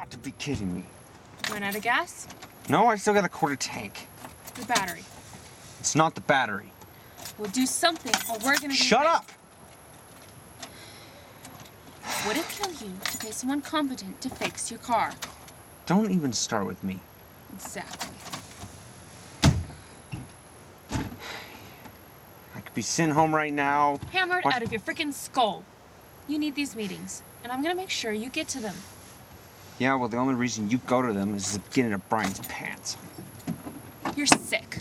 got to be kidding me. Run out of gas? No, I still got a quarter tank. The battery. It's not the battery. We'll do something or we're gonna be Shut late. up! Would it kill you to pay someone competent to fix your car? Don't even start with me. Exactly. I could be sent home right now. Hammered What? out of your freaking skull. You need these meetings, and I'm gonna make sure you get to them. Yeah, well, the only reason you go to them is to get into Brian's pants. You're sick.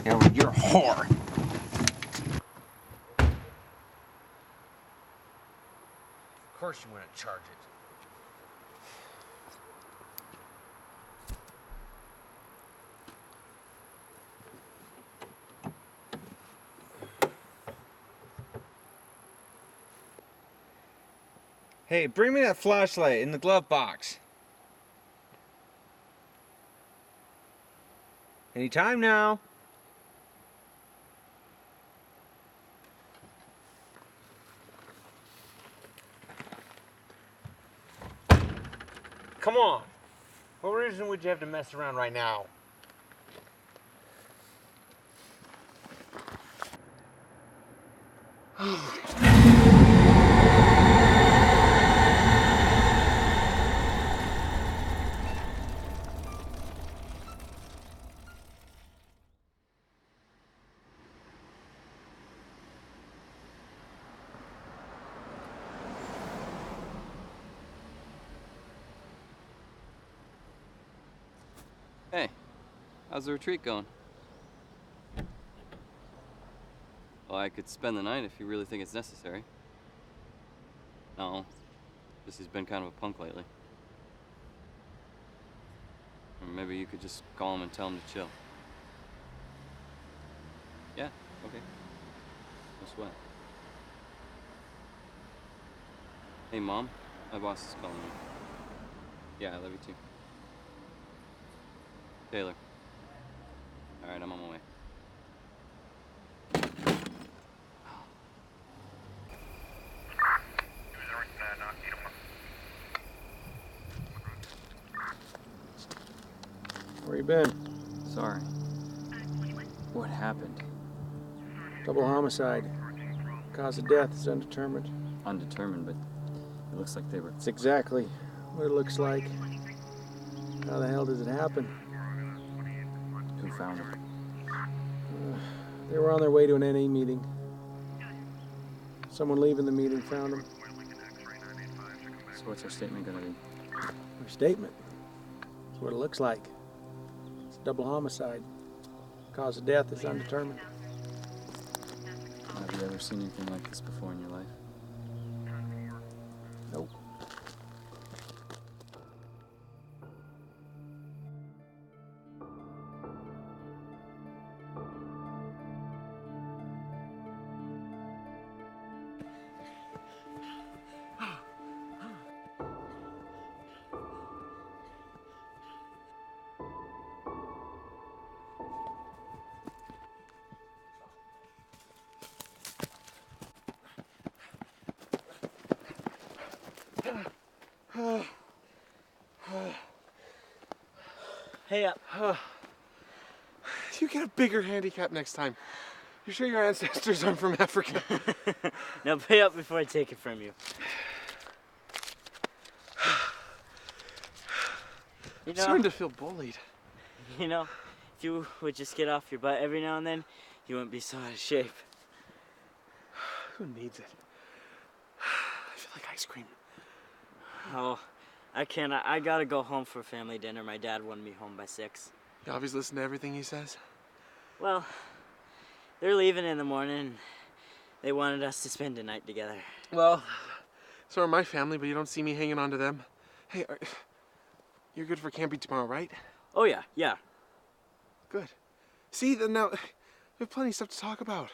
Yeah, well, you're a whore. Of course you want to charge it. Hey, bring me that flashlight in the glove box. Anytime now. Come on. What reason would you have to mess around right now? Hey, how's the retreat going? Well, I could spend the night if you really think it's necessary. No, just he's been kind of a punk lately. Or maybe you could just call him and tell him to chill. Yeah, okay. No sweat. Hey, Mom, my boss is calling you. Yeah, I love you too. Taylor. All right, I'm on my way. Where you been? Sorry. What happened? Double homicide. Cause of death is undetermined. Undetermined, but it looks like they were... It's exactly what it looks like. How the hell does it happen? Who found him? They were on their way to an NA meeting. Someone leaving the meeting found them. So what's our statement gonna be? Their statement. That's what it looks like. It's a double homicide. Cause of death is undetermined. Have you ever seen anything like this before in your life? Nope. Hey up. You get a bigger handicap next time. You sure your ancestors aren't from Africa? Now pay up before I take it from you. I'm starting to feel bullied. You know, if you would just get off your butt every now and then, you wouldn't be so out of shape. Who needs it? I feel like ice cream. Oh, I can't. I gotta go home for family dinner. My dad wanted me home by 6. You always listen to everything he says? Well, they're leaving in the morning. They wanted us to spend the night together. Well, so are my family, but you don't see me hanging on to them. Hey, you're good for camping tomorrow, right? Oh yeah, yeah. Good. See, then now, we have plenty of stuff to talk about.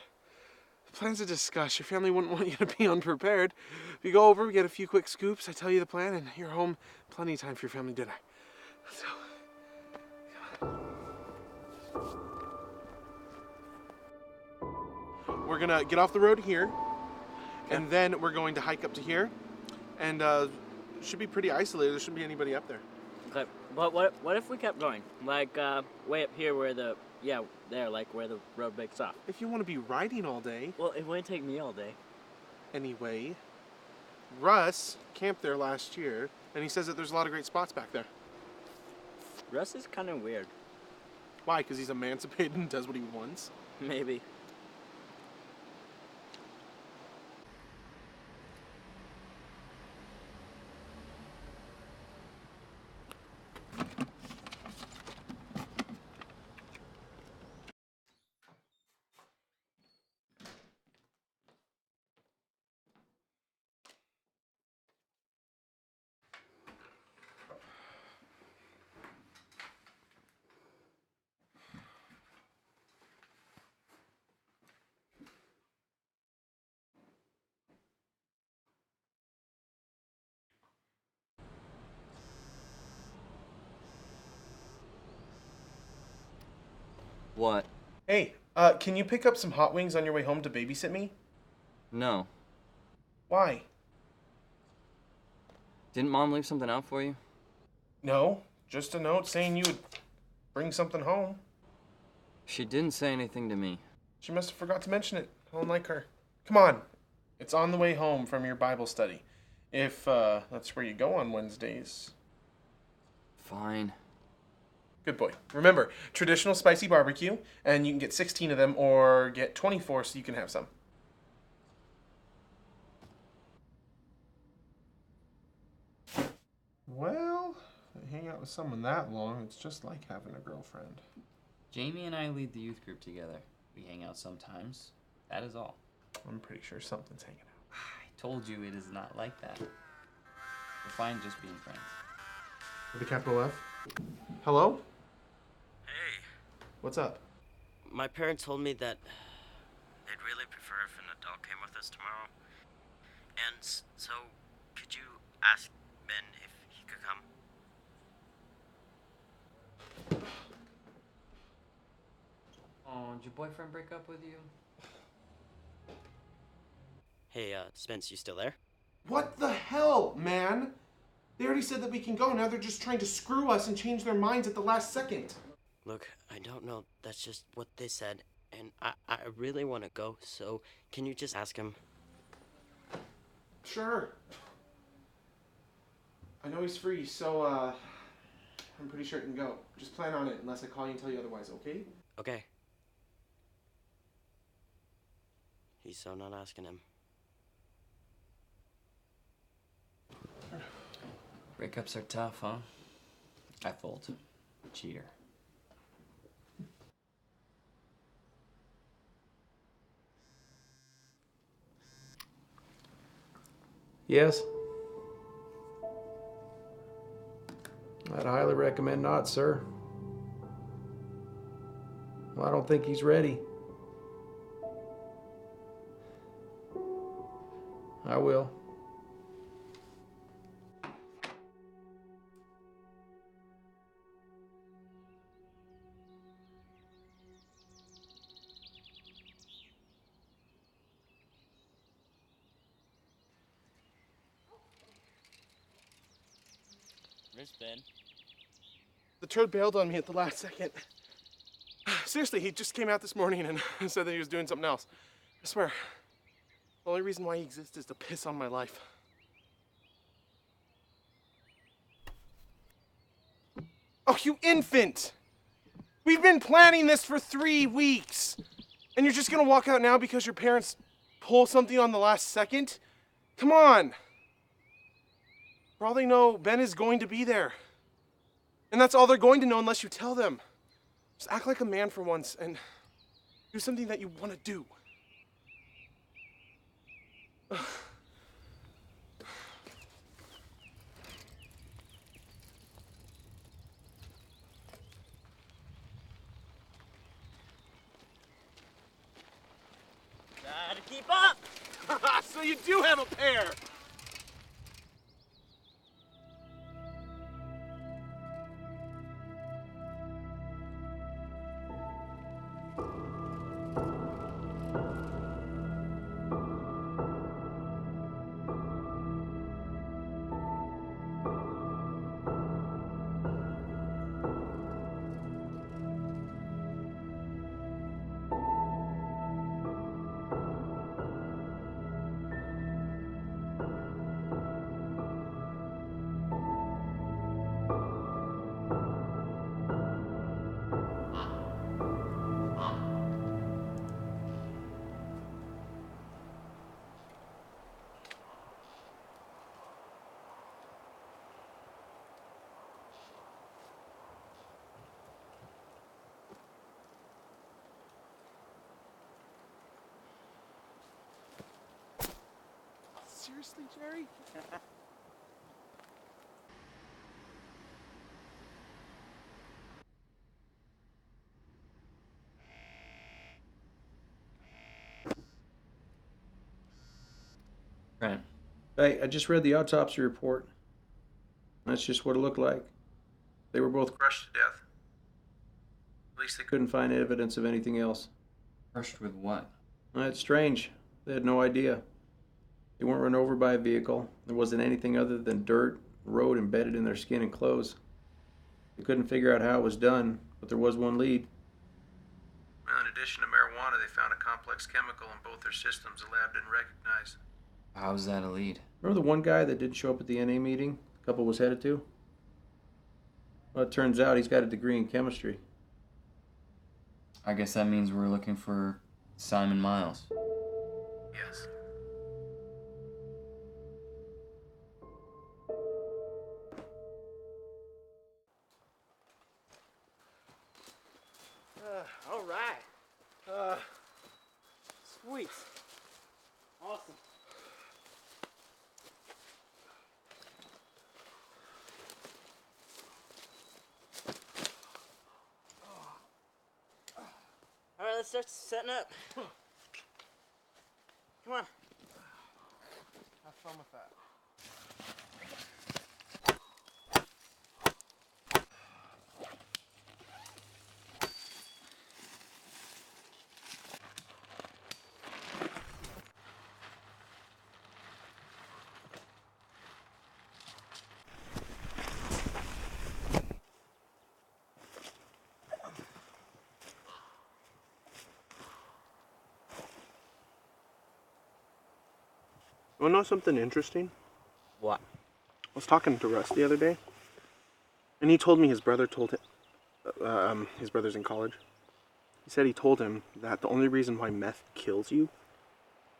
Plans to discuss. Your family wouldn't want you to be unprepared. We go over, we get a few quick scoops, I tell you the plan, and you're home. Plenty of time for your family dinner. So, we're gonna get off the road here, and then we're going to hike up to here, and should be pretty isolated. There shouldn't be anybody up there. But what if we kept going? Like, way up here where the, yeah, there, like where the road breaks off. If you want to be riding all day. Well, it wouldn't take me all day. Anyway, Russ camped there last year, and he says that there's a lot of great spots back there. Russ is kind of weird. Why? Because he's emancipated and does what he wants? Maybe. What? Hey, can you pick up some hot wings on your way home to babysit me? No. Why? Didn't Mom leave something out for you? No, just a note saying you would bring something home. She didn't say anything to me. She must have forgot to mention it. I don't like her. Come on. It's on the way home from your Bible study. If that's where you go on Wednesdays. Fine. Good boy. Remember, traditional spicy barbecue, and you can get 16 of them or get 24 so you can have some. Well, hang out with someone that long, it's just like having a girlfriend. Jamie and I lead the youth group together. We hang out sometimes. That is all. I'm pretty sure something's hanging out. I told you it is not like that. We're fine just being friends. With a capital F? Hello? Hey, What's up? my parents told me that they'd really prefer if an adult came with us tomorrow. And so, could you ask Ben if he could come? Oh, did your boyfriend break up with you? Hey, Spence, you still there? What the hell, man? They already said that we can go. Now they're just trying to screw us and change their minds at the last second. Look, I don't know. That's just what they said. And I really want to go, so can you just ask him? Sure. I know he's free, so, I'm pretty sure it can go. Just plan on it unless I call you and tell you otherwise, okay? Okay. He's so not asking him. Breakups are tough, huh? I fold. Cheater. Yes? I'd highly recommend not, sir. Well, I don't think he's ready. I will. Where's Ben? The turd bailed on me at the last second. Seriously, he just came out this morning and said that he was doing something else. I swear, the only reason why he exists is to piss on my life. Oh, you infant! We've been planning this for 3 weeks! And you're just gonna walk out now because your parents pull something on the last second? Come on! For all they know, Ben is going to be there. And that's all they're going to know unless you tell them. Just act like a man for once and do something that you want to do. Gotta keep up! So you do have a pair! Seriously, Jerry? Right. Hey, I just read the autopsy report. That's just what it looked like. They were both crushed to death. At least they couldn't find evidence of anything else. Crushed with what? That's strange. They had no idea. They weren't run over by a vehicle. There wasn't anything other than dirt, road embedded in their skin and clothes. They couldn't figure out how it was done, but there was one lead. Well, in addition to marijuana, they found a complex chemical in both their systems the lab didn't recognize. How's that a lead? Remember the one guy that didn't show up at the NA meeting the couple was headed to? Well, it turns out he's got a degree in chemistry. I guess that means we're looking for Simon Miles. Yes. All right. Sweet. Awesome. All right, let's start setting up. Come on. Have fun with that. Want to know something interesting? What? I was talking to Russ the other day, and he told me his brother told him, his brother's in college. He said he told him that the only reason why meth kills you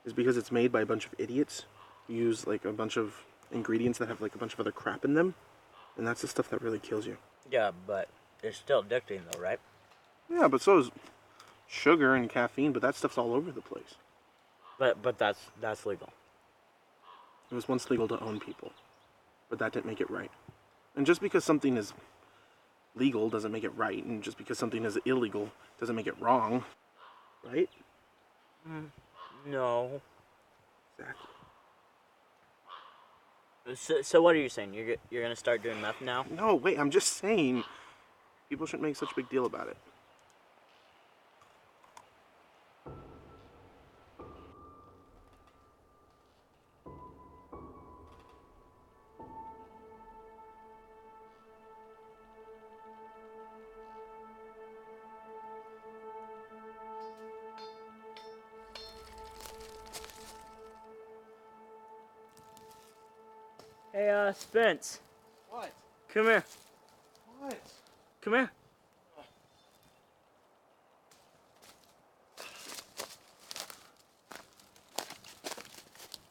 is because it's made by a bunch of idiots who use like a bunch of ingredients that have like a bunch of other crap in them, and that's the stuff that really kills you. Yeah, but it's still addicting though, right? Yeah, but so is sugar and caffeine, but that stuff's all over the place. But that's legal. It was once legal to own people, but that didn't make it right. And just because something is legal doesn't make it right, and just because something is illegal doesn't make it wrong, right? No. Exactly. So what are you saying? You're gonna start doing meth now? No, wait, I'm just saying people shouldn't make such a big deal about it. Hey, Spence. What? Come here. What? Come here.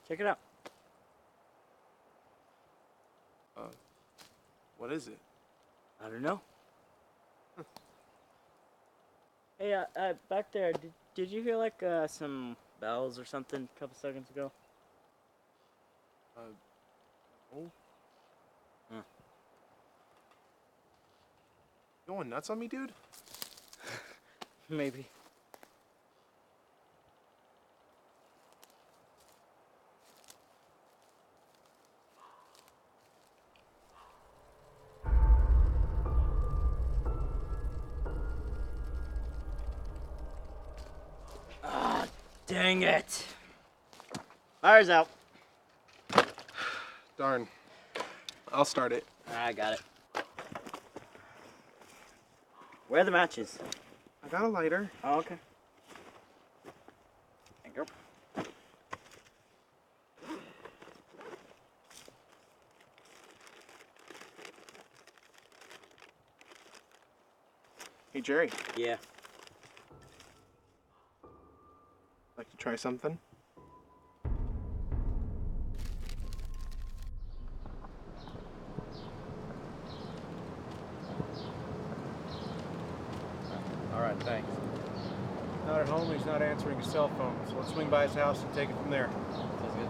Check it out. What is it? I don't know. Hey, back there, did you hear like some bells or something a couple seconds ago? Oh. Huh. Going nuts on me, dude? Maybe. Ah, dang it. Fire's out. Darn. I'll start it. I got it. Where are the matches? I got a lighter. Oh, okay. Thank you. Hey, Jerry. Yeah. Like to try something? All right, thanks. Not at home, he's not answering his cell phone, so let's swing by his house and take it from there. Sounds good.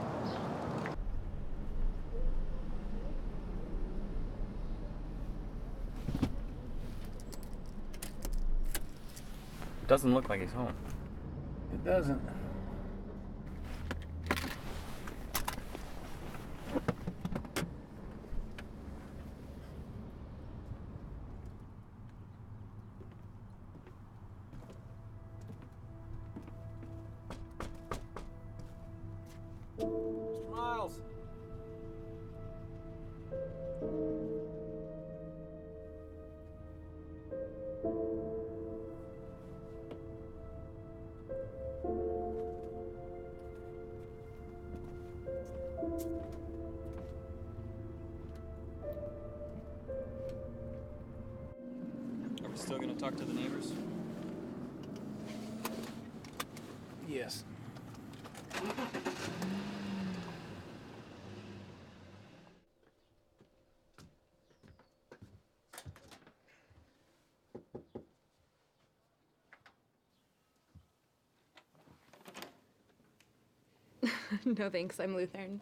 Doesn't look like he's home. It doesn't. Mr. Miles. Are we still gonna talk to the neighbors? Yes. No thanks, I'm Lutheran.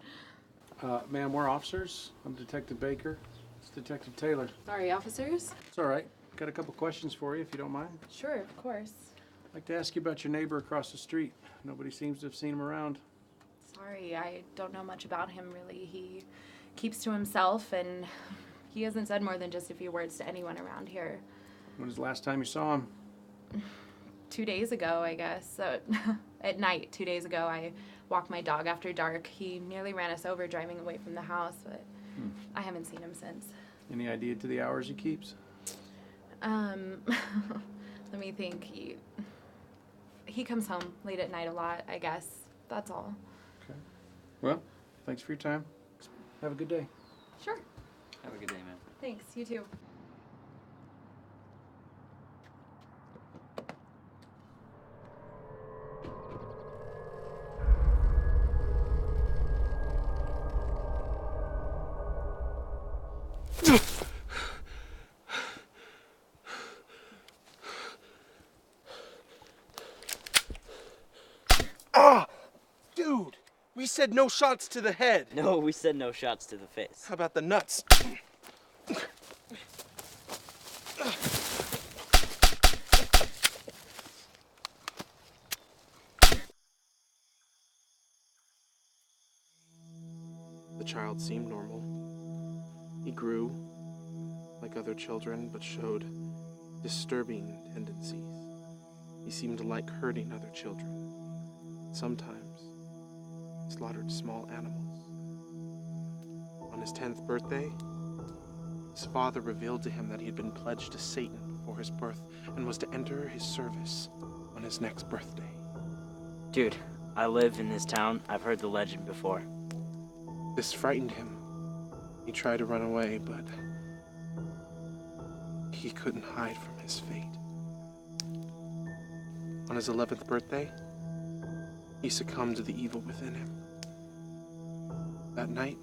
Ma'am, we're officers. I'm Detective Baker. It's Detective Taylor. Sorry, officers? It's all right. Got a couple questions for you, if you don't mind. Sure, of course. I'd like to ask you about your neighbor across the street. Nobody seems to have seen him around. Sorry, I don't know much about him really. He keeps to himself and he hasn't said more than just a few words to anyone around here. When was the last time you saw him? 2 days ago, I guess. At night, 2 days ago, I walked my dog after dark. He nearly ran us over driving away from the house, but I haven't seen him since. Any idea to the hours he keeps? Let me think. He comes home late at night a lot, I guess. That's all. Okay. Well, thanks for your time. Have a good day. Sure. Have a good day, man. Thanks, you too. Ah! Dude! We said no shots to the head. No, we said no shots to the face. How about the nuts? The child seemed normal. He grew like other children, but showed disturbing tendencies. He seemed to like hurting other children. Sometimes he slaughtered small animals. On his 10th birthday, his father revealed to him that he had been pledged to Satan before his birth and was to enter his service on his next birthday. Dude, I live in this town. I've heard the legend before. This frightened him. He tried to run away, but he couldn't hide from his fate. On his 11th birthday, he succumbed to the evil within him. That night,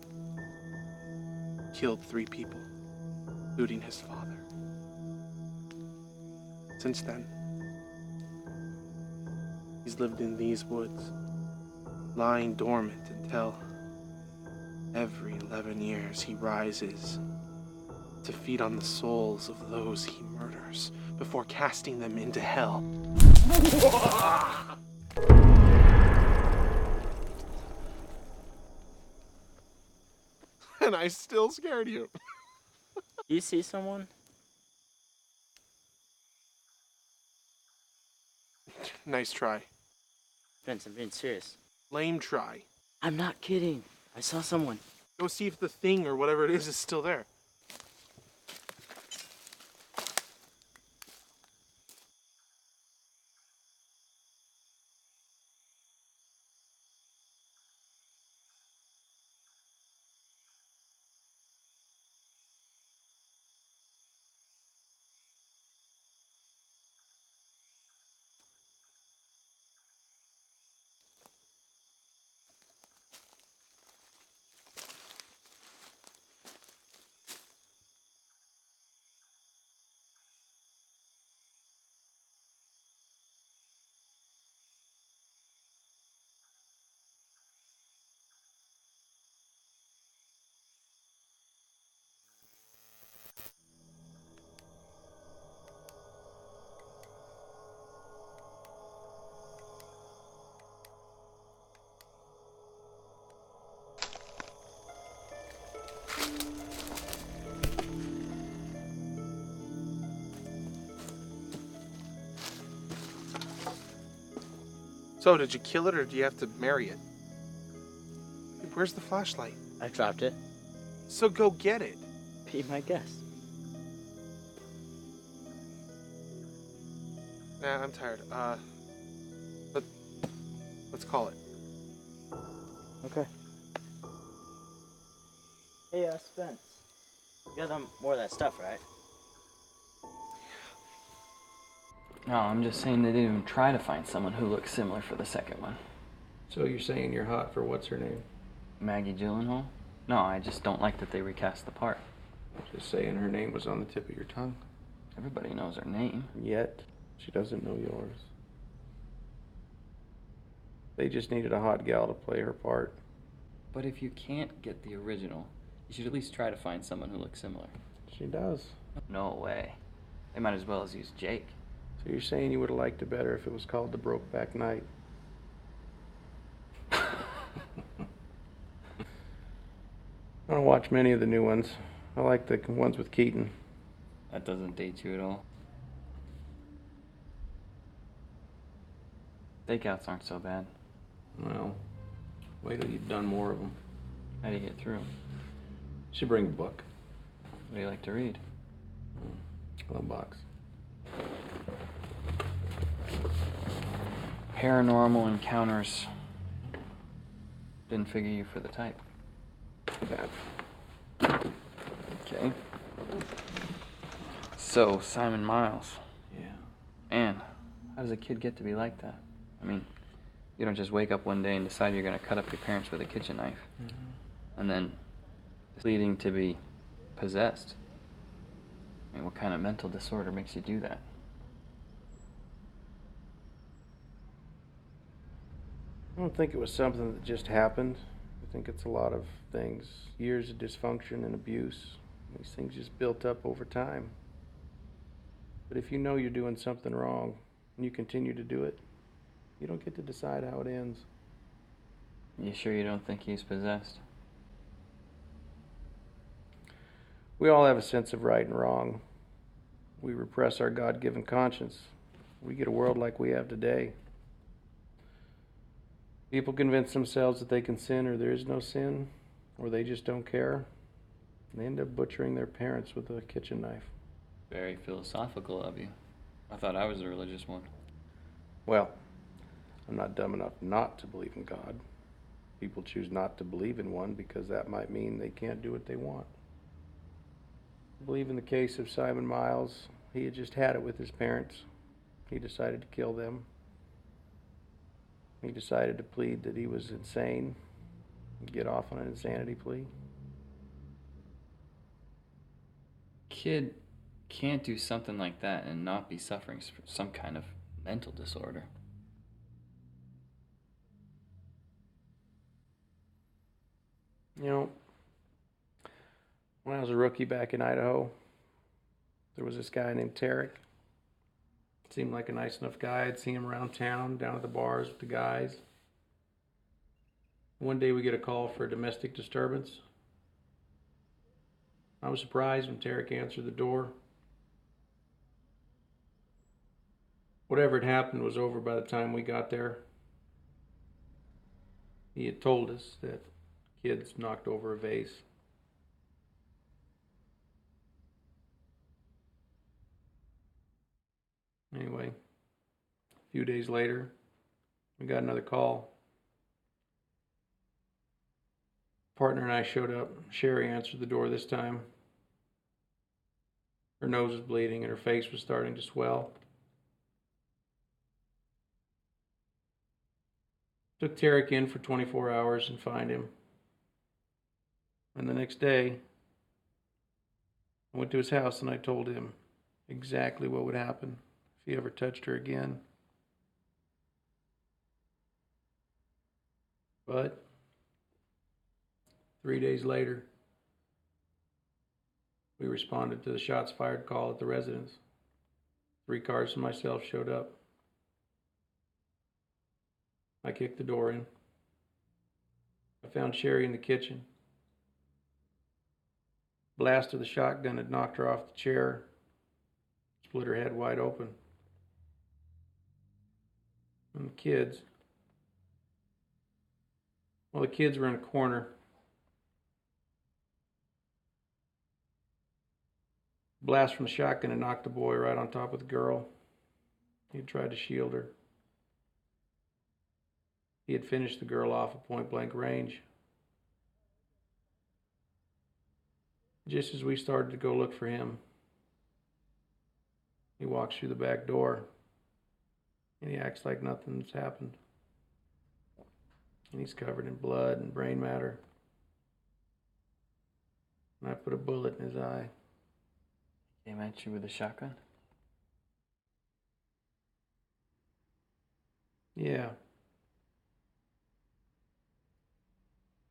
he killed 3 people, including his father. Since then, he's lived in these woods, lying dormant until every 11 years he rises to feed on the souls of those he murders before casting them into hell. And I still scared you. Do you see someone? Nice try. Vince, I'm being serious. Lame try. I'm not kidding. I saw someone. Go see if the thing or whatever it is still there. So, did you kill it or do you have to marry it? Where's the flashlight? I dropped it. So go get it. Be my guest. Nah, I'm tired. Let's call it. Okay. Hey, Spence. You got more of that stuff, right? No, I'm just saying they didn't even try to find someone who looks similar for the second one. So you're saying you're hot for what's her name? Maggie Gyllenhaal? No, I just don't like that they recast the part. Just saying her name was on the tip of your tongue. Everybody knows her name. Yet, she doesn't know yours. They just needed a hot gal to play her part. But if you can't get the original, you should at least try to find someone who looks similar. She does. No way. They might as well as use Jake. So you're saying you would have liked it better if it was called The Brokeback Knight? I don't watch many of the new ones. I like the ones with Keaton. That doesn't date you at all. Stakeouts aren't so bad. Well, wait till you've done more of them. How do you get through? Should bring a book. What do you like to read? A box. Paranormal Encounters. Didn't figure you for the type. Bad. Okay. So, Simon Miles. Yeah. Man, how does a kid get to be like that? I mean, you don't just wake up one day and decide you're going to cut up your parents with a kitchen knife. Mm-hmm. And then it's leading to be possessed. I mean, what kind of mental disorder makes you do that? I don't think it was something that just happened. I think it's a lot of things. Years of dysfunction and abuse. These things just built up over time. But if you know you're doing something wrong and you continue to do it, you don't get to decide how it ends. You sure you don't think he's possessed? We all have a sense of right and wrong. We repress our God-given conscience. We get a world like we have today. People convince themselves that they can sin or there is no sin, or they just don't care. And they end up butchering their parents with a kitchen knife. Very philosophical of you. I thought I was a religious one. Well, I'm not dumb enough not to believe in God. People choose not to believe in one because that might mean they can't do what they want. I believe in the case of Simon Miles, he had just had it with his parents. He decided to kill them. He decided to plead that he was insane and get off on an insanity plea. Kid can't do something like that and not be suffering from some kind of mental disorder. You know, when I was a rookie back in Idaho, there was this guy named Tarek. Seemed like a nice enough guy. I'd see him around town, down at the bars with the guys. One day we get a call for a domestic disturbance. I was surprised when Tarek answered the door. Whatever had happened was over by the time we got there. He had told us that kids knocked over a vase. Anyway, a few days later, we got another call. Partner and I showed up. Sherry answered the door this time. Her nose was bleeding and her face was starting to swell. Took Tarek in for 24 hours and find him. And the next day, I went to his house and I told him exactly what would happen if he ever touched her again. But 3 days later, we responded to the shots fired call at the residence. 3 cars and myself showed up. I kicked the door in. I found Sherry in the kitchen. Blast of the shotgun had knocked her off the chair, split her head wide open. And the kids, Well, the kids were in a corner. Blast from the shotgun and knocked the boy right on top of the girl. He had tried to shield her. He had finished the girl off at point-blank range. Just as we started to go look for him, he walks through the back door, and he acts like nothing's happened. And he's covered in blood and brain matter. And I put a bullet in his eye. Came at you with a shotgun? Yeah.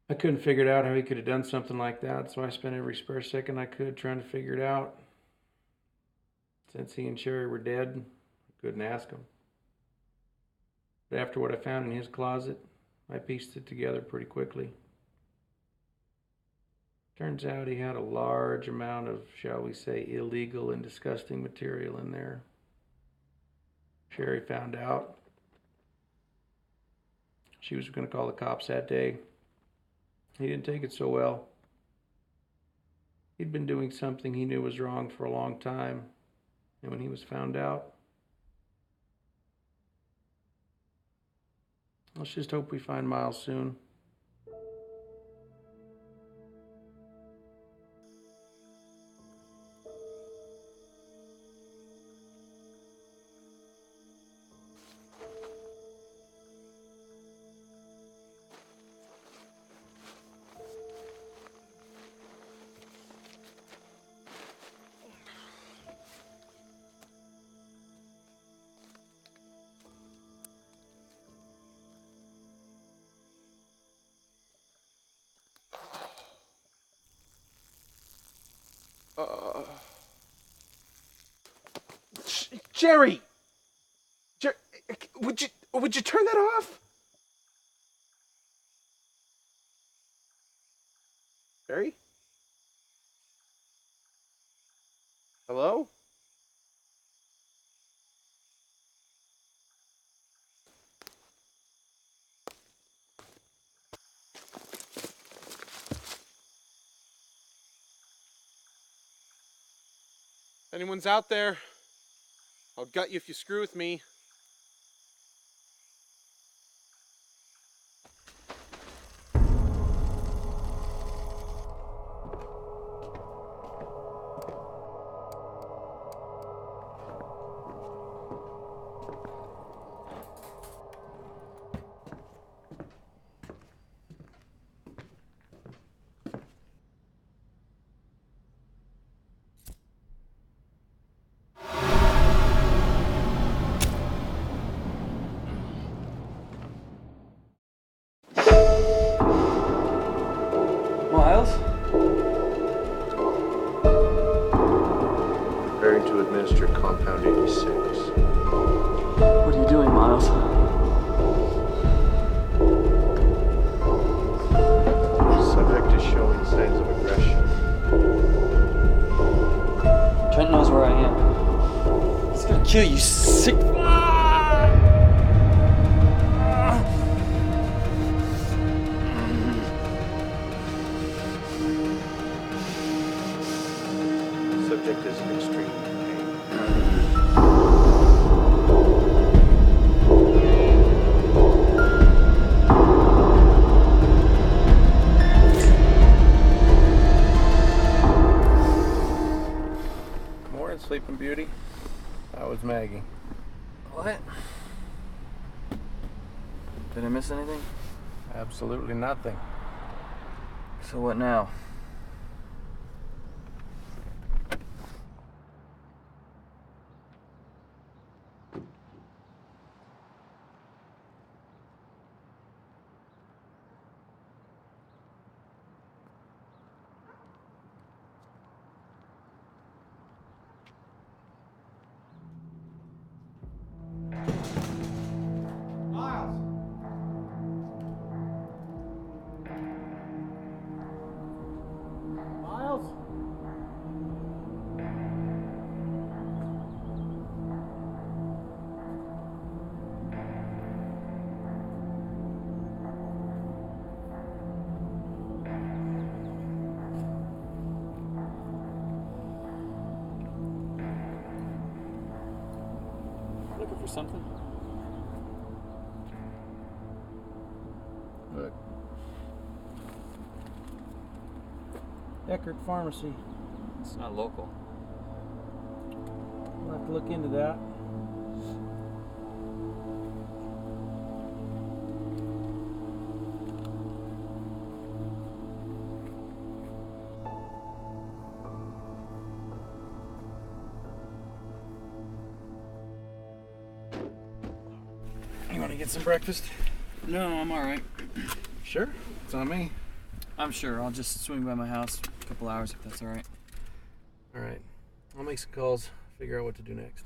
I couldn't figure it out how he could have done something like that, so I spent every spare second I could trying to figure it out. Since he and Sherry were dead, I couldn't ask him. But after what I found in his closet, I pieced it together pretty quickly. Turns out he had a large amount of, shall we say, illegal and disgusting material in there. Sherry found out. She was going to call the cops that day. He didn't take it so well. He'd been doing something he knew was wrong for a long time, and when he was found out, let's just hope we find Miles soon. Jerry! Would you turn that off? Jerry? Hello? Anyone's out there? I'll gut you if you screw with me. Miles? Preparing to administer compound 86. What are you doing, Miles? Subject is showing signs of aggression. Trent knows where I am. He's gonna kill you, sick. Subject is in extreme pain. Morning, Sleeping Beauty. How was Maggie? What? Did I miss anything? Absolutely nothing. So what now? something? Look. Eckert Pharmacy. It's not local. We'll have to look into that. You want to get some breakfast? No, I'm alright. Sure. It's on me. I'm sure. I'll just swing by my house a couple hours if that's alright. All right. I'll make some calls, figure out what to do next.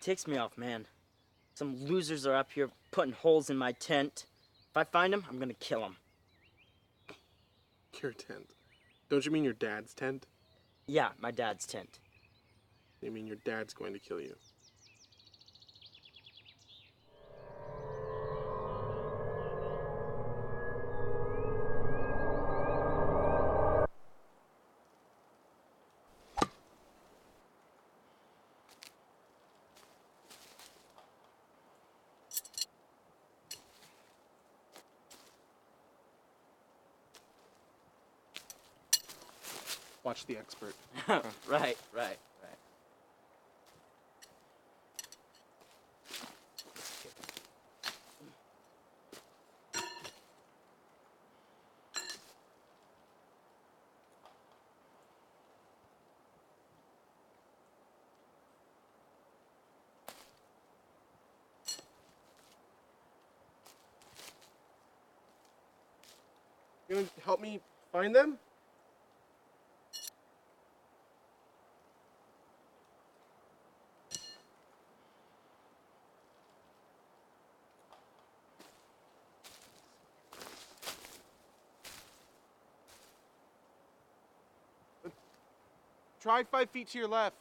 Ticks me off, man. Some losers are up here putting holes in my tent. If I find them, I'm gonna kill them. Your tent. Don't you mean your dad's tent? Yeah, my dad's tent. You mean your dad's going to kill you? Watch the expert. Right. You gonna help me find them? Try 5 feet to your left.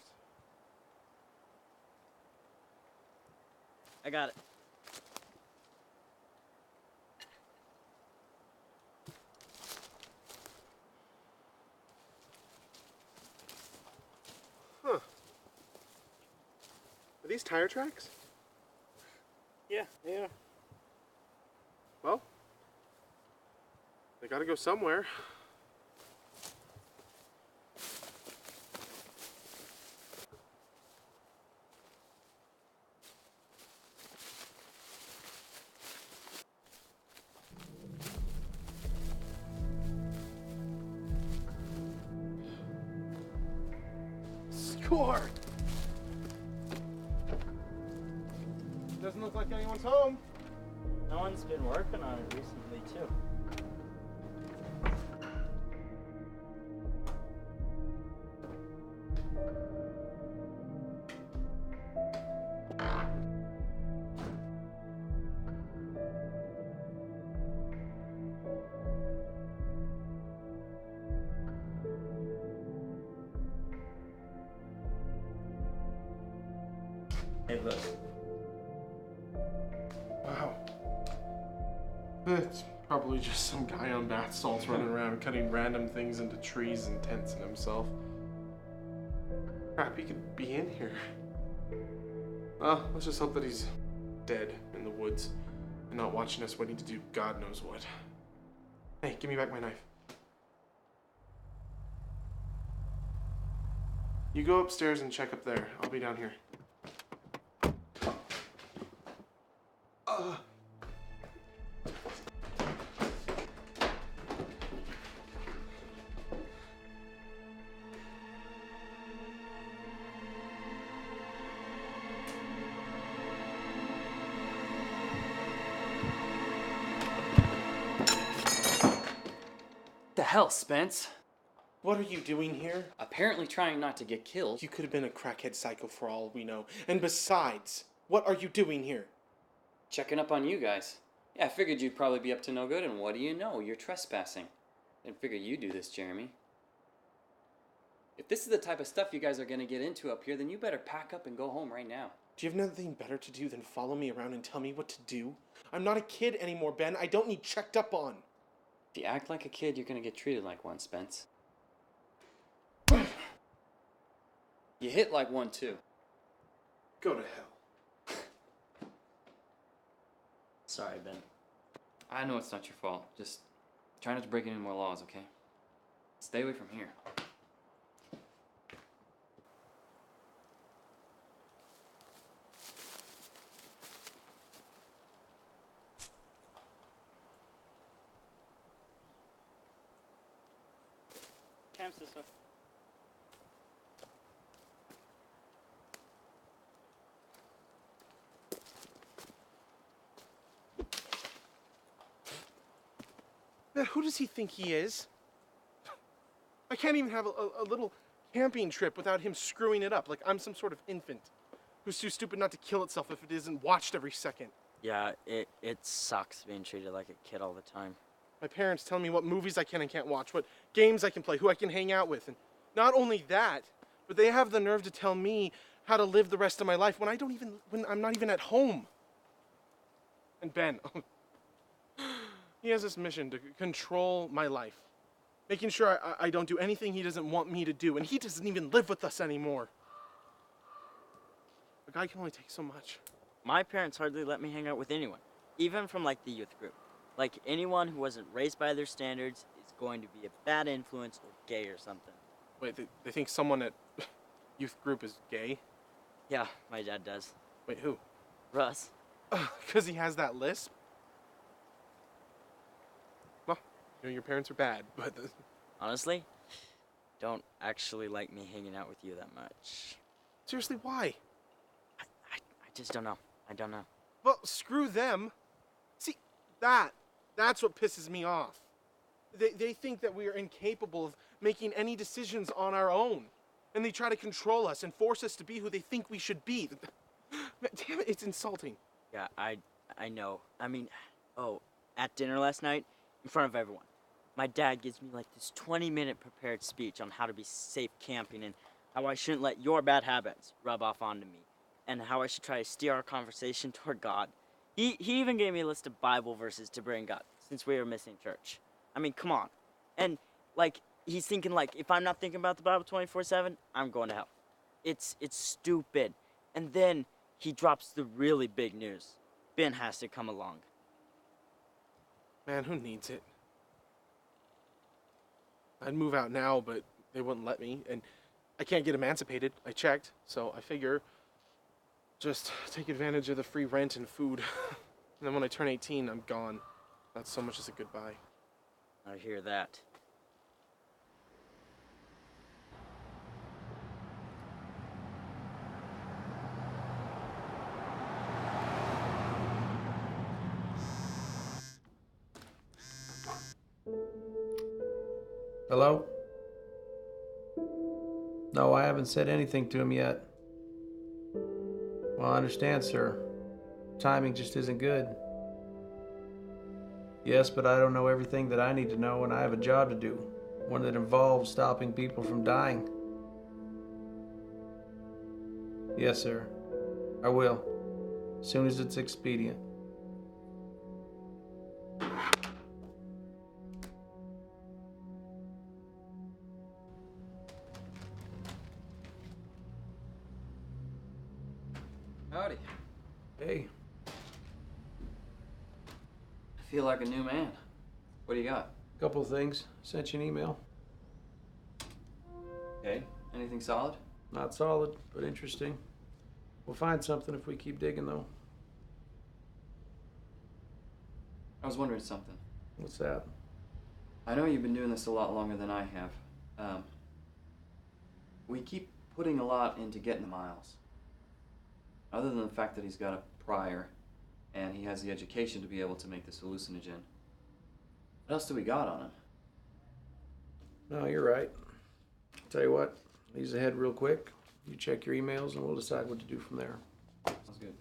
I got it. Huh. Are these tire tracks? Yeah. Well, they gotta go somewhere. Score! Doesn't look like anyone's home. No one's been working on it recently, too. Hey, look. Wow. It's probably just some guy on bath salts running around cutting random things into trees and tents and himself. Crap, he could be in here. Well, let's just hope that he's dead in the woods and not watching us waiting to do God knows what. Hey, give me back my knife. You go upstairs and check up there. I'll be down here. The hell, Spence? What are you doing here? Apparently trying not to get killed. You could have been a crackhead psycho for all we know. And besides, what are you doing here? Checking up on you guys. Yeah, I figured you'd probably be up to no good, and what do you know? You're trespassing. Didn't figure you'd do this, Jeremy. If this is the type of stuff you guys are gonna get into up here, then you better pack up and go home right now. Do you have nothing better to do than follow me around and tell me what to do? I'm not a kid anymore, Ben. I don't need checked up on. If you act like a kid, you're gonna get treated like one, Spence. You hit like one, too. Go to hell. Sorry, Ben. I know it's not your fault. Just try not to break any more laws, okay? Stay away from here. Cam's this way. Man, who does he think he is? I can't even have a little camping trip without him screwing it up like I'm some sort of infant who's too stupid not to kill itself if it isn't watched every second. Yeah, it sucks being treated like a kid all the time. My parents tell me what movies I can and can't watch, what games I can play, who I can hang out with. And not only that, but they have the nerve to tell me how to live the rest of my life when I'm not even at home. And Ben, he has this mission to control my life, making sure I don't do anything he doesn't want me to do, and he doesn't even live with us anymore. A guy can only take so much. My parents hardly let me hang out with anyone, even from like the youth group. Like anyone who wasn't raised by their standards is going to be a bad influence or gay or something. Wait, they think someone at youth group is gay? Yeah, my dad does. Wait, who? Russ. Because he has that lisp? Well, you know, your parents are bad, but... Honestly, don't actually like me hanging out with you that much. Seriously, why? I just don't know. I don't know. Well, screw them. See, that's what pisses me off. They think that we are incapable of making any decisions on our own. And they try to control us and force us to be who they think we should be. Damn it, it's insulting. Yeah, I know. I mean, at dinner last night, in front of everyone, my dad gives me like this 20-minute prepared speech on how to be safe camping and how I shouldn't let your bad habits rub off onto me and how I should try to steer our conversation toward God. He even gave me a list of Bible verses to bring up since we were missing church. I mean, come on. And like, he's thinking like, if I'm not thinking about the Bible 24/7, I'm going to hell. It's stupid. And then he drops the really big news. Ben has to come along. Man, who needs it? I'd move out now, but they wouldn't let me, and I can't get emancipated. I checked, so I figure just take advantage of the free rent and food. And then when I turn 18, I'm gone. Not so much as a goodbye. I hear that. Hello? No, I haven't said anything to him yet. Well, I understand, sir. Timing just isn't good. Yes, but I don't know everything that I need to know, and I have a job to do. One that involves stopping people from dying. Yes, sir. I will. As soon as it's expedient. Howdy. Hey. I feel like a new man. What do you got? Couple of things. Sent you an email. Okay. Anything solid? Not solid, but interesting. We'll find something if we keep digging, though. I was wondering something. What's that? I know you've been doing this a lot longer than I have. We keep putting a lot into getting the miles. Other than the fact that he's got a prior and he has the education to be able to make this hallucinogen, what else do we got on him? No, you're right. Tell you what, he's ahead real quick. You check your emails and we'll decide what to do from there. Sounds good.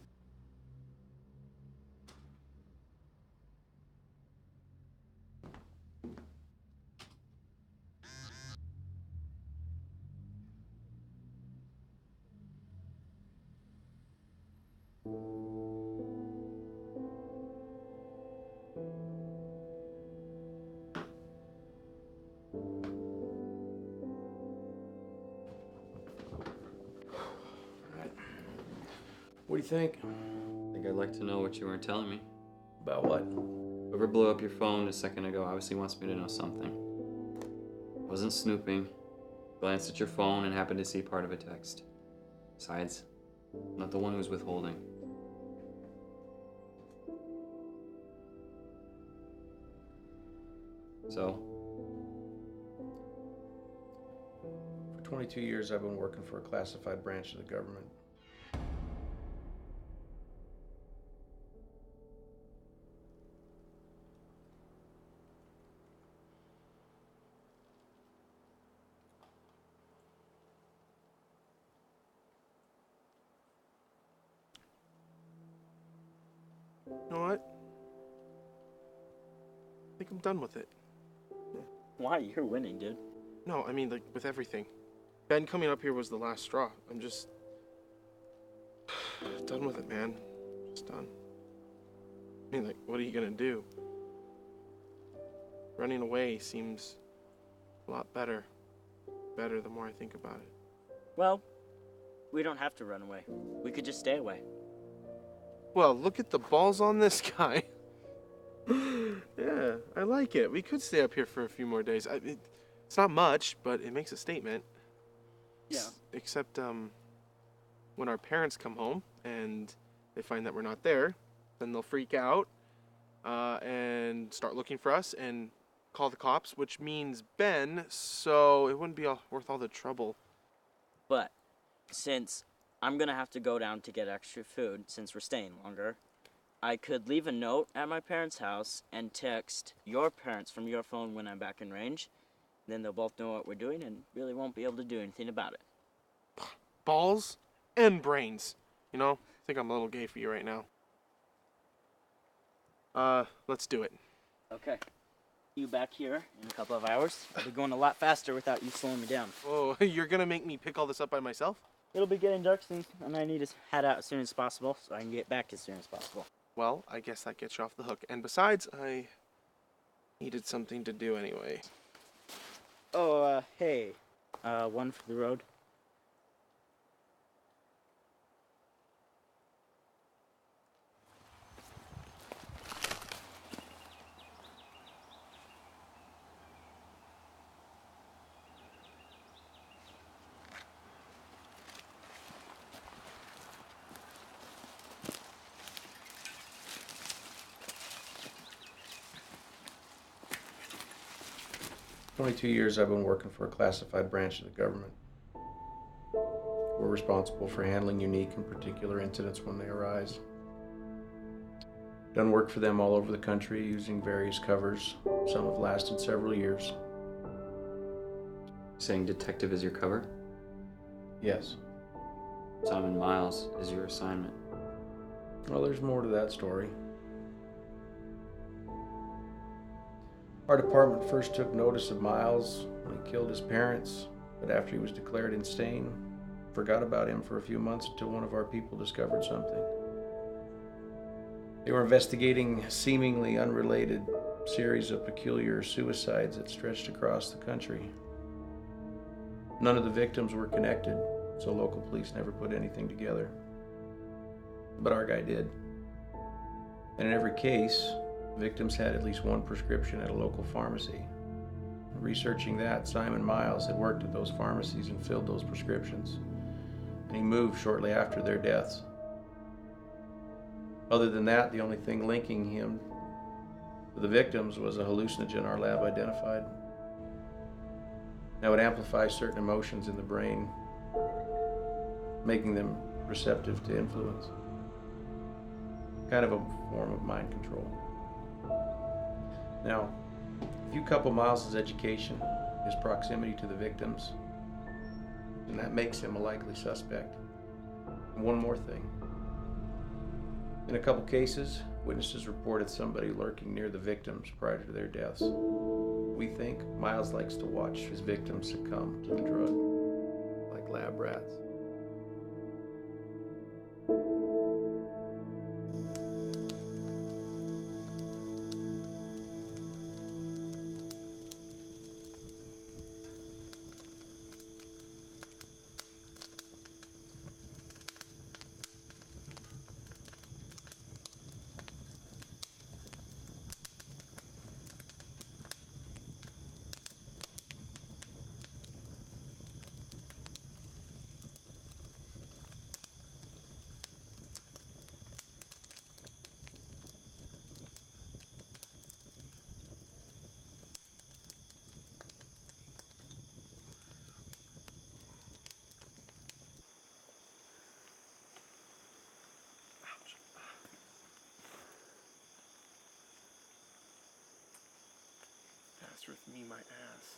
What do you think? I think I'd like to know what you weren't telling me. About what? Whoever blew up your phone a second ago obviously wants me to know something. I wasn't snooping. Glanced at your phone and happened to see part of a text. Besides, I'm not the one who's withholding. So? For 22 years, I've been working for a classified branch of the government. You know what? I think I'm done with it. Why? You're winning, dude. No, I mean, like, with everything. Ben coming up here was the last straw. I'm just... done with it, man. Just done. I mean, like, what are you gonna do? Running away seems a lot better. Better the more I think about it. Well, we don't have to run away. We could just stay away. Well, look at the balls on this guy. Yeah, I like it. We could stay up here for a few more days. It's not much, but it makes a statement. Yeah. Except, when our parents come home and they find that we're not there, then they'll freak out and start looking for us and call the cops, which means Ben, so it wouldn't be worth all the trouble. But since I'm gonna have to go down to get extra food since we're staying longer, I could leave a note at my parents' house and text your parents from your phone when I'm back in range. Then they'll both know what we're doing and really won't be able to do anything about it. Balls and brains. You know, I think I'm a little gay for you right now. Let's do it. Okay. You back here in a couple of hours. I'll be going a lot faster without you slowing me down. Oh, you're gonna make me pick all this up by myself? It'll be getting dark soon, and I need to head out as soon as possible so I can get back as soon as possible. Well, I guess that gets you off the hook. And besides, I needed something to do anyway. Oh, hey. One for the road. For 22 years, I've been working for a classified branch of the government. We're responsible for handling unique and particular incidents when they arise. Done work for them all over the country using various covers. Some have lasted several years. Saying detective is your cover? Yes. Simon Miles is your assignment. Well, there's more to that story. Our department first took notice of Miles when he killed his parents, but after he was declared insane, forgot about him for a few months until one of our people discovered something. They were investigating a seemingly unrelated series of peculiar suicides that stretched across the country. None of the victims were connected, so local police never put anything together. But our guy did. And in every case, victims had at least one prescription at a local pharmacy. Researching that, Simon Miles had worked at those pharmacies and filled those prescriptions, and he moved shortly after their deaths. Other than that, the only thing linking him to the victims was a hallucinogen our lab identified. Now it amplifies certain emotions in the brain, making them receptive to influence. Kind of a form of mind control. Now, if you couple Miles' education, his proximity to the victims, then that makes him a likely suspect. And one more thing. In a couple cases, witnesses reported somebody lurking near the victims prior to their deaths. We think Miles likes to watch his victims succumb to the drug, like lab rats. me my ass.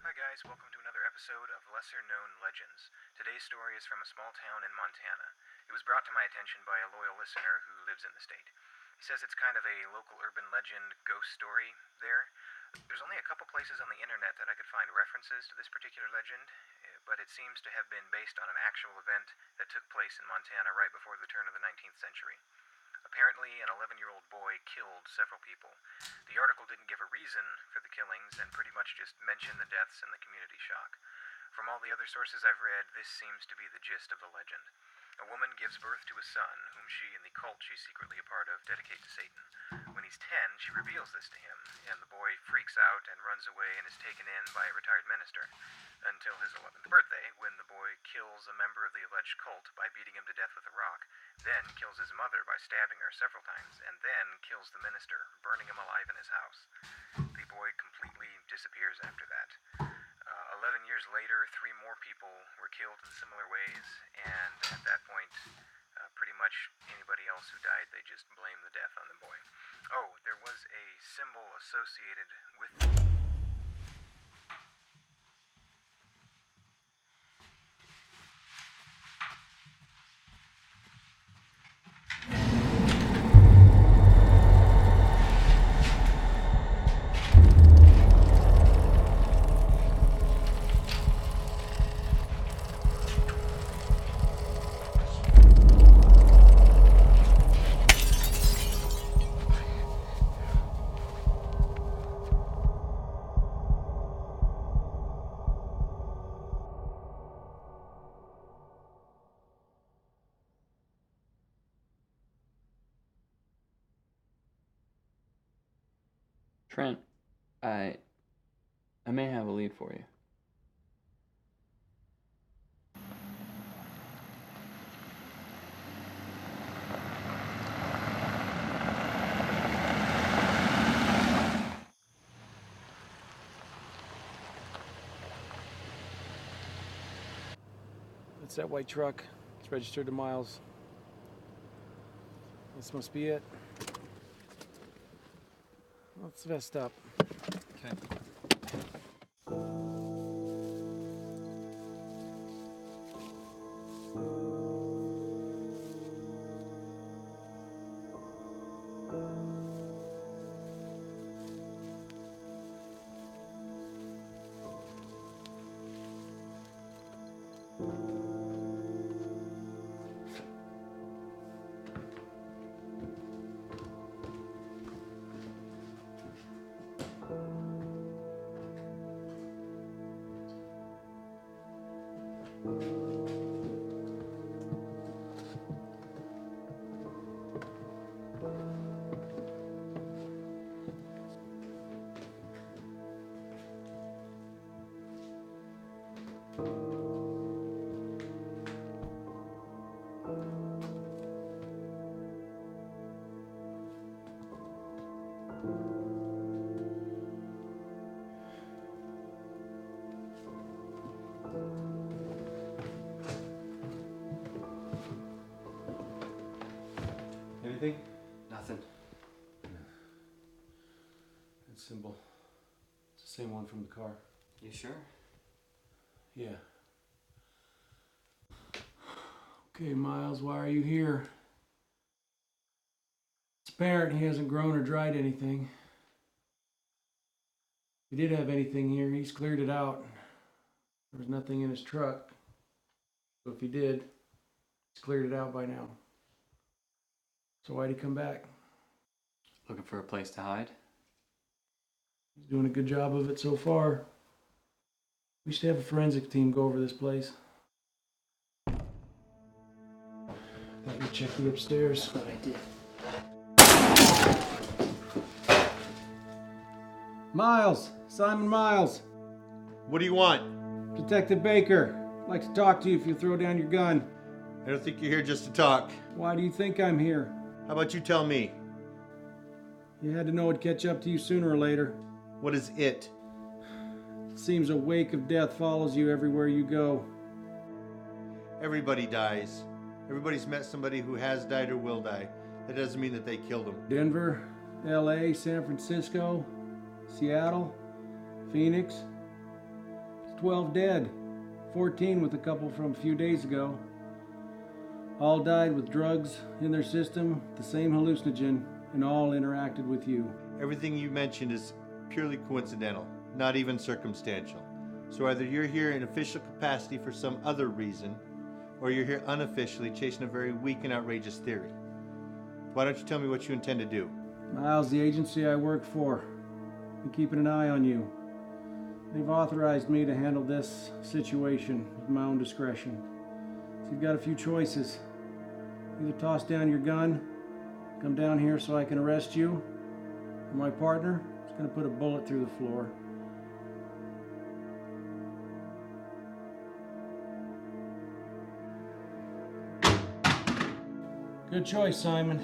Hi guys, welcome to another episode of Lesser Known Legends. Today's story is from a small town in Montana. It was brought to my attention by a loyal listener who lives in the state. He says it's kind of a local urban legend ghost story there. There's only a couple places on the internet that I could find references to this particular legend, but it seems to have been based on an actual event that took place in Montana right before the turn of the 19th century. Apparently, an 11-year-old boy killed several people. The article didn't give a reason for the killings and pretty much just mentioned the deaths and the community shock. From all the other sources I've read, this seems to be the gist of the legend. A woman gives birth to a son, whom she and the cult she's secretly a part of dedicate to Satan. When he's 10, she reveals this to him, and the boy freaks out and runs away and is taken in by a retired minister. Until his 11th birthday, when the boy kills a member of the alleged cult by beating him to death with a rock, then kills his mother by stabbing her several times, and then kills the minister, burning him alive in his house. The boy completely disappears after that. 11 years later, 3 more people were killed in similar ways, and at that point, pretty much anybody else who died, they just blamed the death on the boy. Oh, there was a symbol associated with Trent, I may have a lead for you. It's that white truck. It's registered to Miles. This must be it. Let's vest up. Okay. Anything? Nothing. That symbol. It's the same one from the car. You sure? Yeah. Okay, Miles, why are you here? It's apparent he hasn't grown or dried anything. If he did have anything here, he's cleared it out. There was nothing in his truck. So if he did, he's cleared it out by now. So why'd he come back? Looking for a place to hide? He's doing a good job of it so far. We should have a forensic team go over this place. Let me check the upstairs. But I did. Miles! Simon Miles! What do you want? Detective Baker. I'd like to talk to you if you throw down your gun. I don't think you're here just to talk. Why do you think I'm here? How about you tell me? You had to know it'd catch up to you sooner or later. What is it? It seems a wake of death follows you everywhere you go. Everybody dies. Everybody's met somebody who has died or will die. That doesn't mean that they killed them. Denver, LA, San Francisco, Seattle, Phoenix. It's 12 dead. 14 with a couple from a few days ago. All died with drugs in their system, the same hallucinogen, and all interacted with you. Everything you mentioned is purely coincidental, not even circumstantial. So either you're here in official capacity for some other reason, or you're here unofficially chasing a very weak and outrageous theory. Why don't you tell me what you intend to do? Miles, the agency I work for, been keeping an eye on you. They've authorized me to handle this situation with my own discretion. So you've got a few choices. Either toss down your gun, come down here so I can arrest you, or my partner is going to put a bullet through the floor. Good choice, Simon.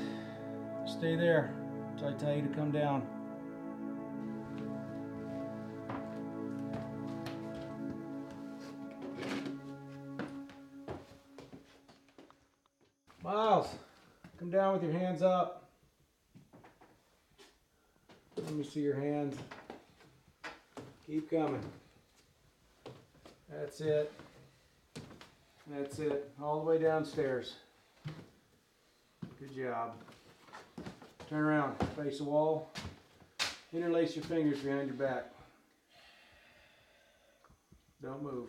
Stay there until I tell you to come down. Miles, come down with your hands up. Let me see your hands. Keep coming. That's it. That's it. All the way downstairs. Good job. Turn around, face the wall. Interlace your fingers behind your back. Don't move.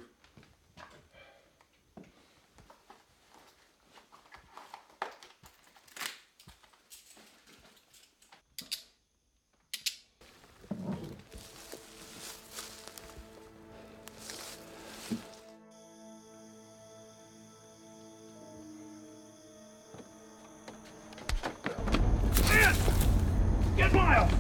Get Miles!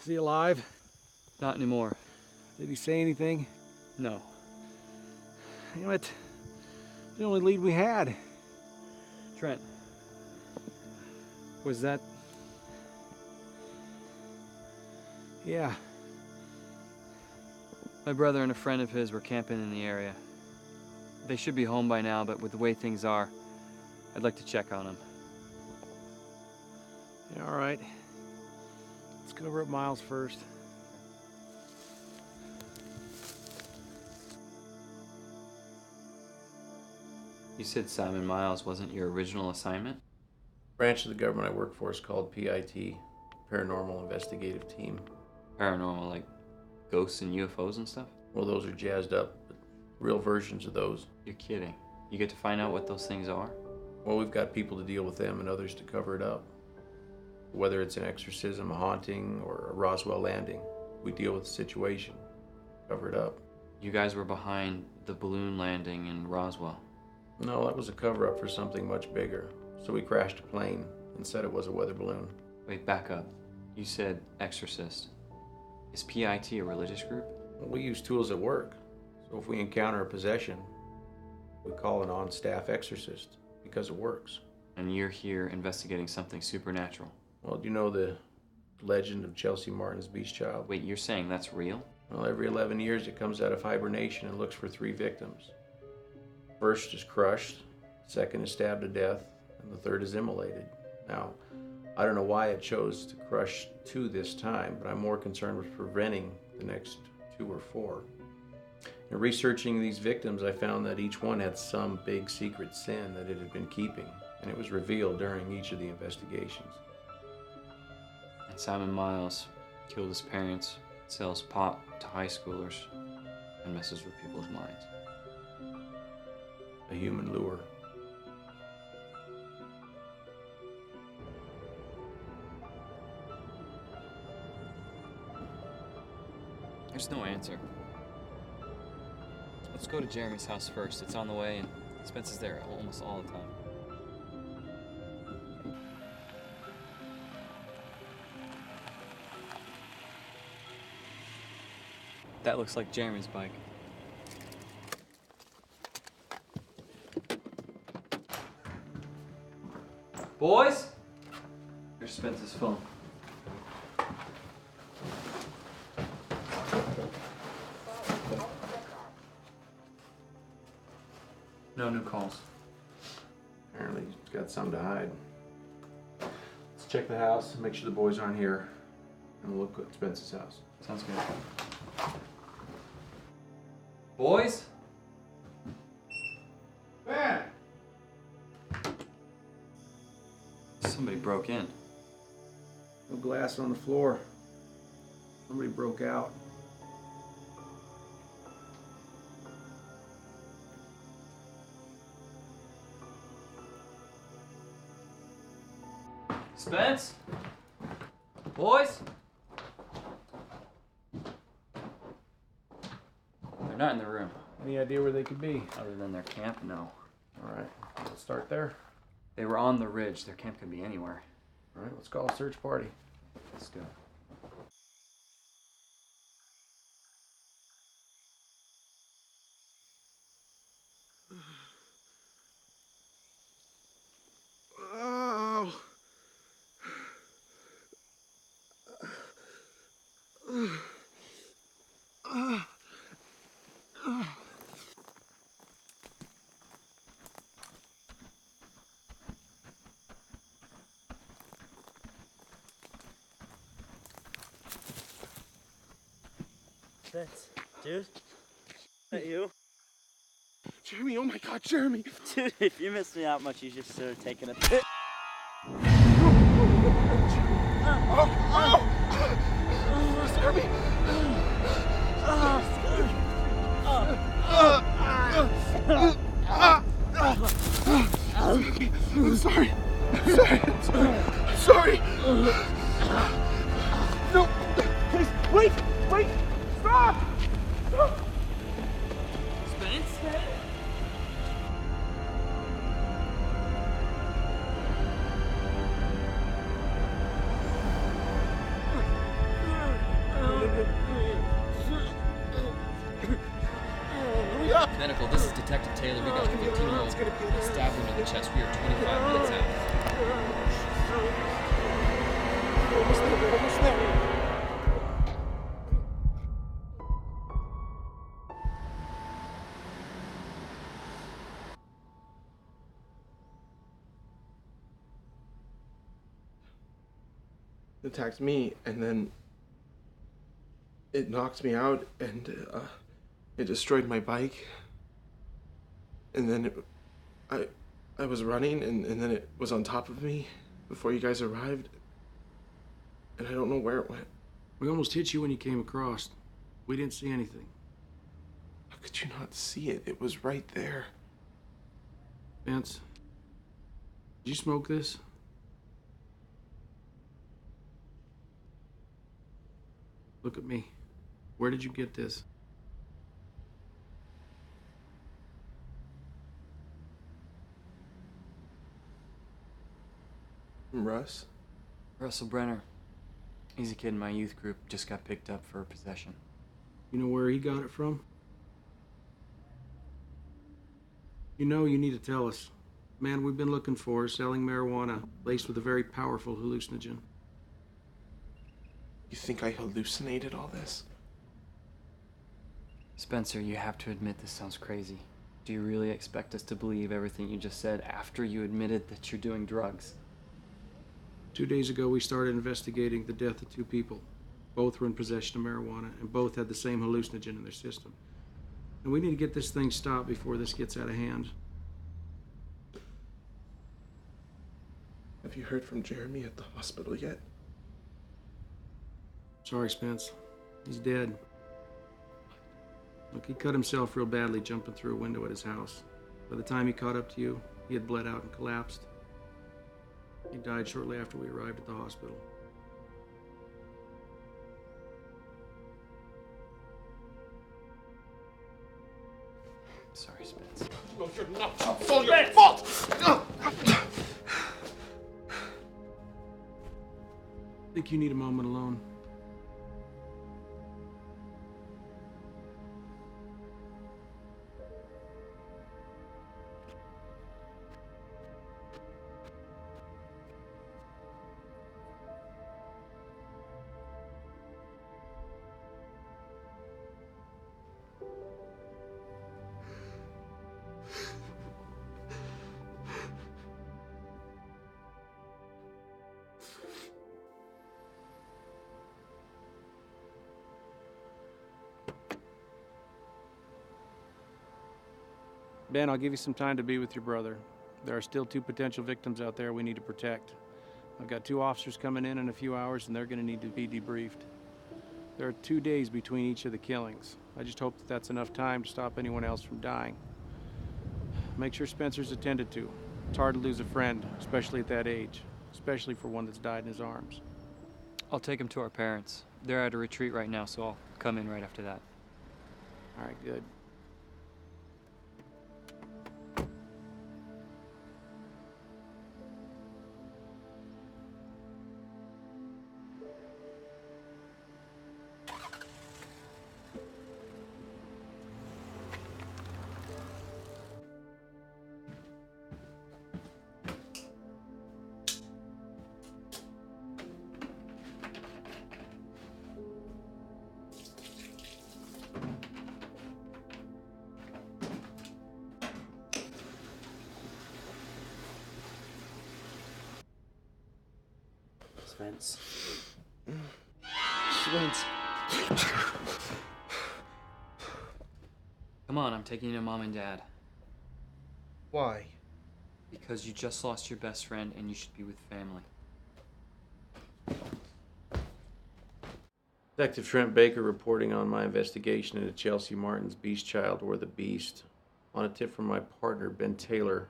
Is he alive? Not anymore. Did he say anything? No. Damn it. The only lead we had. Trent. Was that... Yeah. My brother and a friend of his were camping in the area. They should be home by now, but with the way things are, I'd like to check on them. Yeah, all right. Let's go over at Miles first. You said Simon Miles wasn't your original assignment? Branch of the government I work for is called PIT, Paranormal Investigative Team. Paranormal, like ghosts and UFOs and stuff? Well, those are jazzed up, but real versions of those. You're kidding. You get to find out what those things are? Well, we've got people to deal with them and others to cover it up. Whether it's an exorcism, a haunting, or a Roswell landing, we deal with the situation, cover it up. You guys were behind the balloon landing in Roswell. No, that was a cover-up for something much bigger. So we crashed a plane and said it was a weather balloon. Wait, back up. You said exorcist. Is PIT a religious group? Well, we use tools at work. So if we encounter a possession, we call an on-staff exorcist because it works. And you're here investigating something supernatural. Well, do you know the legend of Chelsea Martin's Beast Child? Wait, you're saying that's real? Well, every 11 years it comes out of hibernation and looks for 3 victims. First is crushed, second is stabbed to death, and the third is immolated. Now, I don't know why it chose to crush 2 this time, but I'm more concerned with preventing the next 2 or 4. In researching these victims, I found that each one had some big secret sin that it had been keeping, and it was revealed during each of the investigations. And Simon Miles killed his parents, sells pot to high schoolers, and messes with people's minds. A human lure. There's no answer. Let's go to Jeremy's house first. It's on the way, and Spence is there almost all the time. That looks like Jeremy's bike. Boys? Here's Spence's phone. No new calls. Apparently he's got something to hide. Let's check the house, make sure the boys aren't here, and we'll look at Spence's house. Sounds good. Boys? Ben! Somebody broke in. No glass on the floor. Somebody broke out. Spence? Boys? They're not in the room. Any idea where they could be? Other than their camp? No. All right, let's start there. They were on the ridge. Their camp could be anywhere. All right, let's call a search party. Let's do it. Oh. Spence, dude? Is that you? Jeremy, oh my god, Jeremy! Dude, if you missed me out much, you just started taking a pic. Jeremy! I'm sorry. I'm sorry. I'm sorry. No, please, wait, wait, stop! Spence? Medical, this is Detective Taylor. We got a 15-year-old stabbed wound in the chest. We are 25 minutes out. Almost there. It attacked me, and then it knocked me out, and it destroyed my bike. And then I was running, and then it was on top of me before you guys arrived. And I don't know where it went. We almost hit you when you came across. We didn't see anything. How could you not see it? It was right there. Vince, did you smoke this? Look at me. Where did you get this? From Russ? Russell Brenner. He's a kid in my youth group, just got picked up for possession. You know where he got it from? You know, you need to tell us. Man we've been looking for is selling marijuana laced with a very powerful hallucinogen. You think I hallucinated all this? Spencer, you have to admit this sounds crazy. Do you really expect us to believe everything you just said after you admitted that you're doing drugs? 2 days ago, we started investigating the death of 2 people. Both were in possession of marijuana, and both had the same hallucinogen in their system. And we need to get this thing stopped before this gets out of hand. Have you heard from Jeremy at the hospital yet? Sorry, Spence. He's dead. Look, he cut himself real badly jumping through a window at his house. By the time he caught up to you, he had bled out and collapsed. He died shortly after we arrived at the hospital. Sorry, Spence. No, you're not. It's all your fault! I think you need a moment alone. Ben, I'll give you some time to be with your brother. There are still 2 potential victims out there we need to protect. I've got 2 officers coming in a few hours, and they're going to need to be debriefed. There are 2 days between each of the killings. I just hope that that's enough time to stop anyone else from dying. Make sure Spencer's attended to. It's hard to lose a friend, especially at that age, especially for one that's died in his arms. I'll take him to our parents. They're at a retreat right now, so I'll come in right after that. All right, good. Spence. Spence. Come on, I'm taking you to Mom and Dad. Why? Because you just lost your best friend and you should be with family. Detective Trent Baker reporting on my investigation into Chelsea Martin's Beast Child or the Beast. On a tip from my partner, Ben Taylor,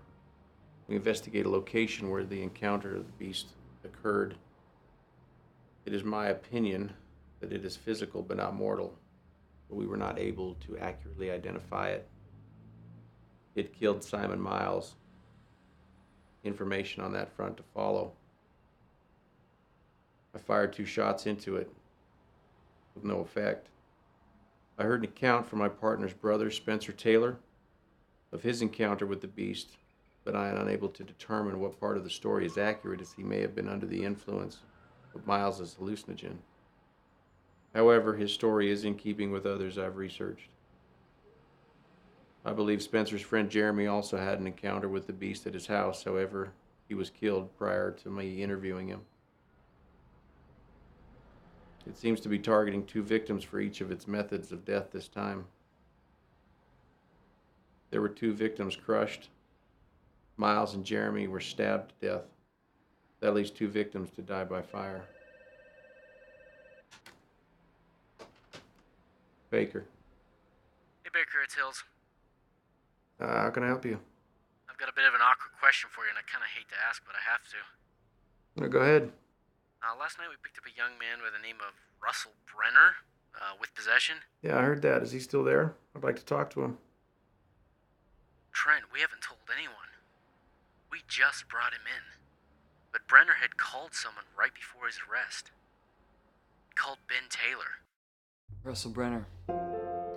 we investigate a location where the encounter of the Beast occurred. It is my opinion that it is physical but not mortal, but we were not able to accurately identify it. It killed Simon Miles. Information on that front to follow. I fired 2 shots into it with no effect. I heard an account from my partner's brother, Spencer Taylor, of his encounter with the beast, but I am unable to determine what part of the story is accurate, as he may have been under the influence of Miles's hallucinogen. However, his story is in keeping with others I've researched. I believe Spencer's friend Jeremy also had an encounter with the beast at his house. However, he was killed prior to me interviewing him. It seems to be targeting 2 victims for each of its methods of death this time. There were 2 victims crushed. Miles and Jeremy were stabbed to death. That leaves 2 victims to die by fire. Baker. Hey Baker, it's Hills. How can I help you? I've got a bit of an awkward question for you, and I kind of hate to ask, but I have to. Go ahead. Last night we picked up a young man by the name of Russell Brenner, with possession. Yeah, I heard that. Is he still there? I'd like to talk to him. Trent, we haven't told anyone. We just brought him in. But Brenner had called someone right before his arrest. He called Ben Taylor. Russell Brenner.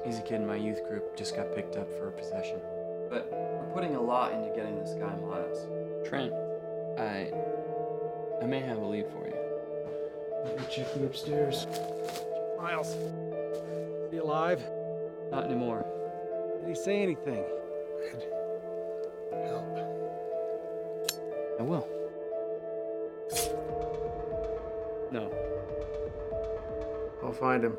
He's a kid in my youth group, just got picked up for possession. But we're putting a lot into getting this guy Miles. Trent, I may have a lead for you. Let me check you upstairs. Miles, is he alive? Not anymore. Did he say anything? Help. I will. No. I'll find him.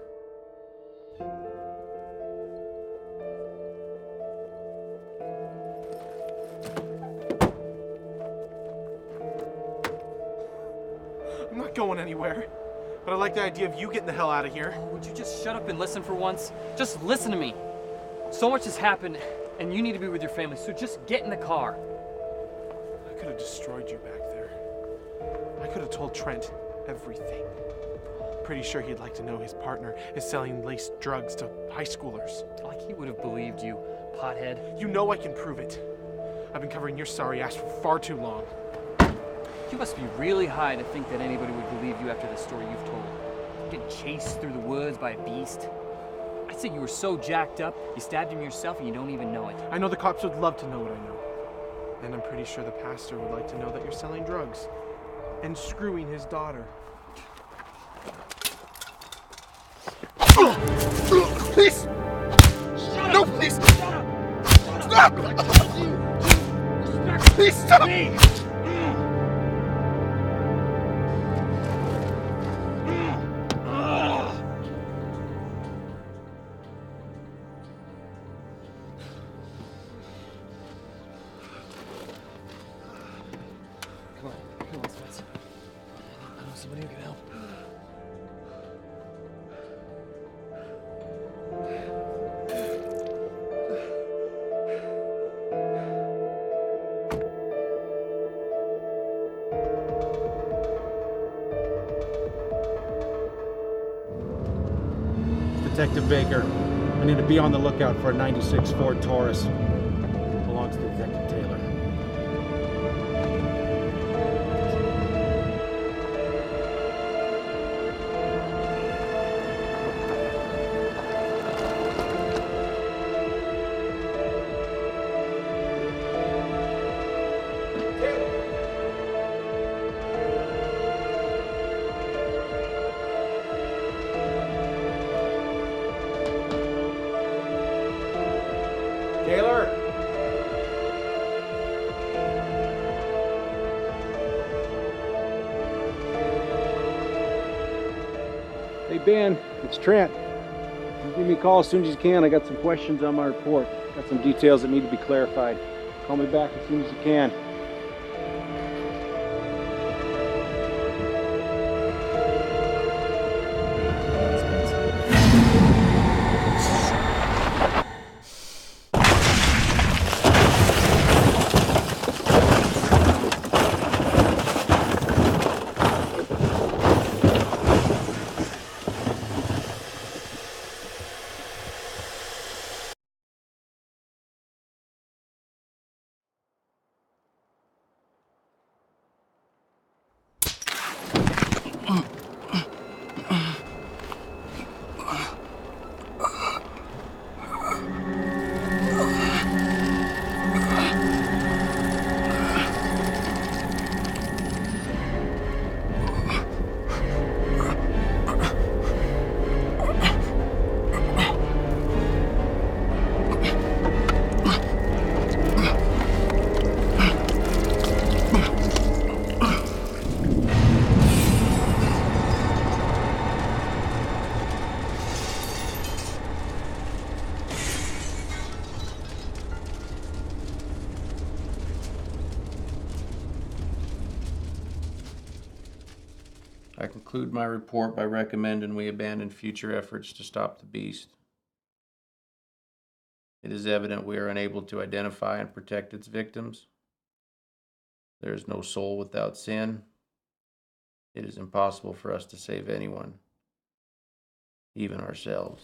I'm not going anywhere. But I like the idea of you getting the hell out of here. Oh, would you just shut up and listen for once? Just listen to me. So much has happened, and you need to be with your family, so just get in the car. I could have destroyed you back there. I could have told Trent everything. Pretty sure he'd like to know his partner is selling laced drugs to high schoolers. Like he would have believed you, pothead. You know I can prove it. I've been covering your sorry ass for far too long. You must be really high to think that anybody would believe you after the story you've told. Getting chased through the woods by a beast. I'd say you were so jacked up, you stabbed him yourself and you don't even know it. I know the cops would love to know what I know. And I'm pretty sure the pastor would like to know that you're selling drugs. And screwing his daughter. Please! No, please! Stop! Please stop! Come on, Spencer. I know somebody who can help. Detective Baker, I need to be on the lookout for a 96 Ford Taurus. Belongs to Detective Taylor. Taylor! Hey Ben, it's Trent. You give me a call as soon as you can. I got some questions on my report. Got some details that need to be clarified. Call me back as soon as you can. I conclude my report by recommending we abandon future efforts to stop the beast. It is evident we are unable to identify and protect its victims. There is no soul without sin. It is impossible for us to save anyone, even ourselves.